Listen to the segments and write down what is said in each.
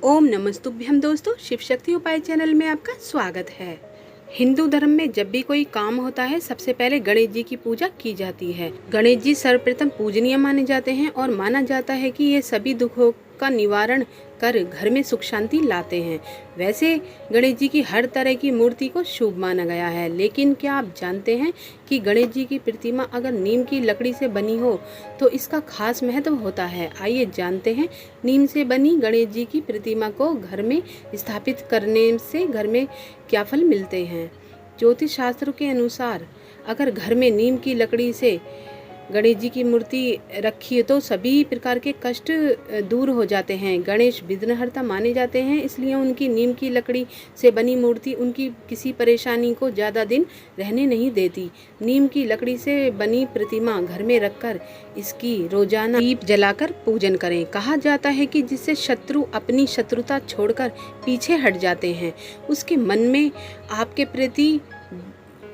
ओम नमस्तुभ्यम दोस्तों, शिव शक्ति उपाय चैनल में आपका स्वागत है। हिंदू धर्म में जब भी कोई काम होता है सबसे पहले गणेश जी की पूजा की जाती है। गणेश जी सर्वप्रथम पूजनीय माने जाते हैं और माना जाता है कि ये सभी दुखों का निवारण कर घर में सुख शांति लाते हैं। वैसे गणेश जी की हर तरह की मूर्ति को शुभ माना गया है, लेकिन क्या आप जानते हैं कि गणेश जी की प्रतिमा अगर नीम की लकड़ी से बनी हो तो इसका खास महत्व होता है। आइए जानते हैं नीम से बनी गणेश जी की प्रतिमा को घर में स्थापित करने से घर में क्या फल मिलते हैं। ज्योतिष शास्त्र के अनुसार अगर घर में नीम की लकड़ी से गणेश जी की मूर्ति रखी है तो सभी प्रकार के कष्ट दूर हो जाते हैं। गणेश विघ्नहर्ता माने जाते हैं, इसलिए उनकी नीम की लकड़ी से बनी मूर्ति उनकी किसी परेशानी को ज़्यादा दिन रहने नहीं देती। नीम की लकड़ी से बनी प्रतिमा घर में रखकर इसकी रोजाना दीप जलाकर पूजन करें। कहा जाता है कि जिससे शत्रु अपनी शत्रुता छोड़कर पीछे हट जाते हैं, उसके मन में आपके प्रति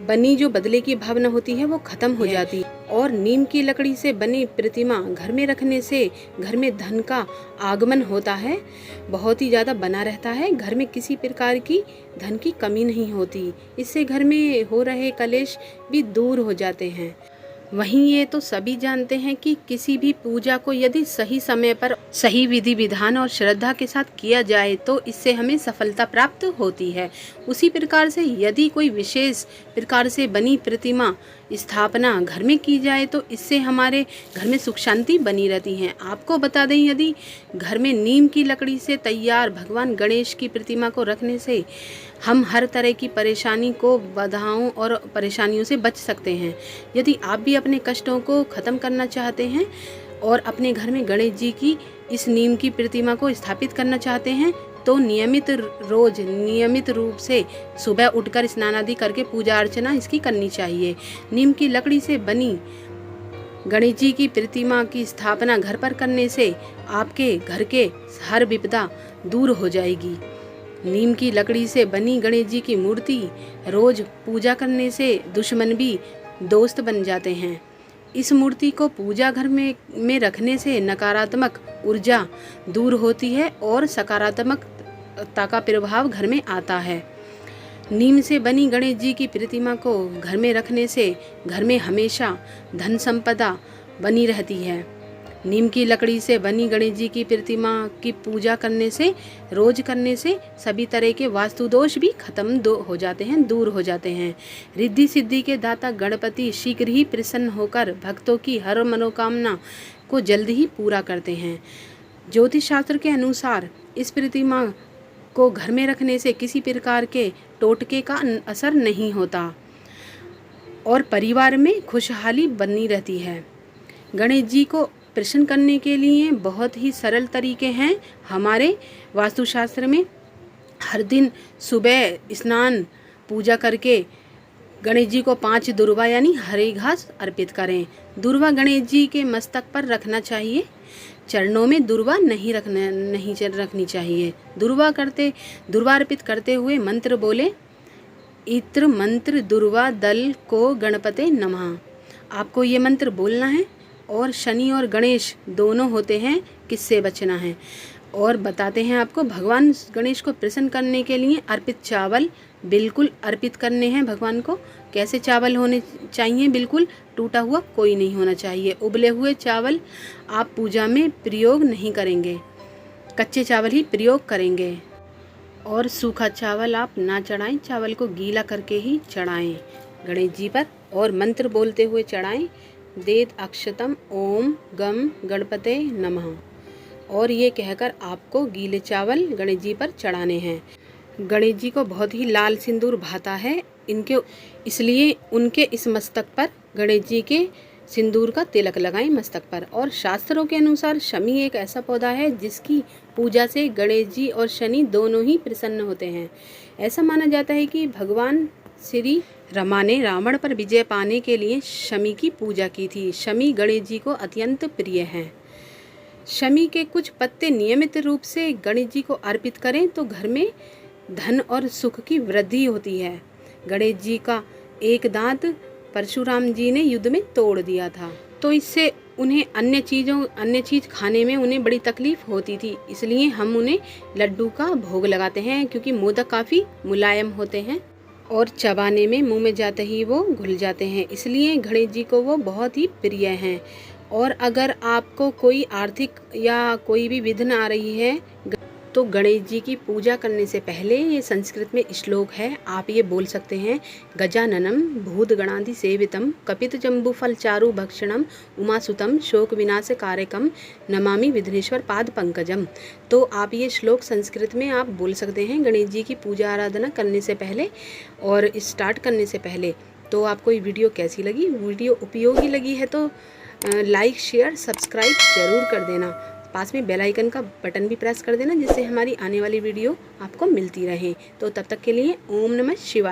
बनी जो बदले की भावना होती है वो खत्म हो जाती है। और नीम की लकड़ी से बनी प्रतिमा घर में रखने से घर में धन का आगमन होता है, बहुत ही ज़्यादा बना रहता है। घर में किसी प्रकार की धन की कमी नहीं होती। इससे घर में हो रहे कलेश भी दूर हो जाते हैं। वहीं ये तो सभी जानते हैं कि किसी भी पूजा को यदि सही समय पर सही विधि विधान और श्रद्धा के साथ किया जाए तो इससे हमें सफलता प्राप्त होती है। उसी प्रकार से यदि कोई विशेष प्रकार से बनी प्रतिमा स्थापना घर में की जाए तो इससे हमारे घर में सुख शांति बनी रहती है। आपको बता दें, यदि घर में नीम की लकड़ी से तैयार भगवान गणेश की प्रतिमा को रखने से हम हर तरह की परेशानी को, बाधाओं और परेशानियों से बच सकते हैं। यदि आप भी अपने कष्टों को ख़त्म करना चाहते हैं और अपने घर में गणेश जी की इस नीम की प्रतिमा को स्थापित करना चाहते हैं तो नियमित रूप से सुबह उठकर स्नान आदि करके पूजा अर्चना इसकी करनी चाहिए। नीम की लकड़ी से बनी गणेश जी की प्रतिमा की स्थापना घर पर करने से आपके घर के हर विपदा दूर हो जाएगी। नीम की लकड़ी से बनी गणेश जी की मूर्ति रोज पूजा करने से दुश्मन भी दोस्त बन जाते हैं। इस मूर्ति को पूजा घर में रखने से नकारात्मक ऊर्जा दूर होती है और सकारात्मकता का प्रभाव घर में आता है। नीम से बनी गणेश जी की प्रतिमा को घर में रखने से घर में हमेशा धन संपदा बनी रहती है। नीम की लकड़ी से बनी गणेश जी की प्रतिमा की पूजा करने से रोज करने से सभी तरह के वास्तु दोष भी खत्म हो जाते हैं, दूर हो जाते हैं। रिद्धि सिद्धि के दाता गणपति शीघ्र ही प्रसन्न होकर भक्तों की हर मनोकामना को जल्द ही पूरा करते हैं। ज्योतिष शास्त्र के अनुसार इस प्रतिमा को घर में रखने से किसी प्रकार के टोटके का असर नहीं होता और परिवार में खुशहाली बनी रहती है। गणेश जी को प्रसन्न करने के लिए बहुत ही सरल तरीके हैं। हमारे वास्तुशास्त्र में हर दिन सुबह स्नान पूजा करके गणेश जी को 5 दुर्वा यानी हरी घास अर्पित करें। दुर्वा गणेश जी के मस्तक पर रखना चाहिए, चरणों में दुर्वा नहीं रखनी चाहिए। दुर्वा अर्पित करते हुए मंत्र बोले, इत्र मंत्र दुर्वा दल को गणपते नमः। आपको ये मंत्र बोलना है। और शनि और गणेश दोनों होते हैं, किससे बचना है। और बताते हैं आपको, भगवान गणेश को प्रसन्न करने के लिए अर्पित चावल बिल्कुल अर्पित करने हैं भगवान को। कैसे चावल होने चाहिए? बिल्कुल टूटा हुआ कोई नहीं होना चाहिए। उबले हुए चावल आप पूजा में प्रयोग नहीं करेंगे, कच्चे चावल ही प्रयोग करेंगे। और सूखा चावल आप ना चढ़ाएं, चावल को गीला करके ही चढ़ाएं गणेश जी पर और मंत्र बोलते हुए चढ़ाएं। देत अक्षतम ओम गम गणपते नमः। और ये कहकर आपको गीले चावल गणेश जी पर चढ़ाने हैं। गणेश जी को बहुत ही लाल सिंदूर भाता है इसलिए उनके इस मस्तक पर गणेश जी के सिंदूर का तिलक लगाएं मस्तक पर। और शास्त्रों के अनुसार शमी एक ऐसा पौधा है जिसकी पूजा से गणेश जी और शनि दोनों ही प्रसन्न होते हैं। ऐसा माना जाता है कि भगवान श्री रमा ने रावण पर विजय पाने के लिए शमी की पूजा की थी। शमी गणेश जी को अत्यंत प्रिय है। शमी के कुछ पत्ते नियमित रूप से गणेश जी को अर्पित करें तो घर में धन और सुख की वृद्धि होती है। गणेश जी का एक दांत परशुराम जी ने युद्ध में तोड़ दिया था, तो इससे उन्हें अन्य चीज़ खाने में उन्हें बड़ी तकलीफ होती थी, इसलिए हम उन्हें लड्डू का भोग लगाते हैं, क्योंकि मोदक काफ़ी मुलायम होते हैं और चबाने में मुंह में जाते ही वो घुल जाते हैं, इसलिए गणेश जी को वो बहुत ही प्रिय हैं। और अगर आपको कोई आर्थिक या कोई भी विघ्न आ रही है तो गणेश जी की पूजा करने से पहले ये संस्कृत में श्लोक है, आप ये बोल सकते हैं, गजाननम भूतगणादि सेवितम कपित जम्बू फल चारु भक्षणम उमासुतम शोक विनाश कारकम नमामि विघ्नेश्वर पाद पंकजम। तो आप ये श्लोक संस्कृत में आप बोल सकते हैं गणेश जी की पूजा आराधना करने से पहले और स्टार्ट करने से पहले। तो आपको ये वीडियो कैसी लगी? वीडियो उपयोगी लगी है तो लाइक शेयर सब्सक्राइब ज़रूर कर देना। पास में बेल आइकन का बटन भी प्रेस कर देना, जिससे हमारी आने वाली वीडियो आपको मिलती रहे। तो तब तक के लिए ओम नमः शिवाय।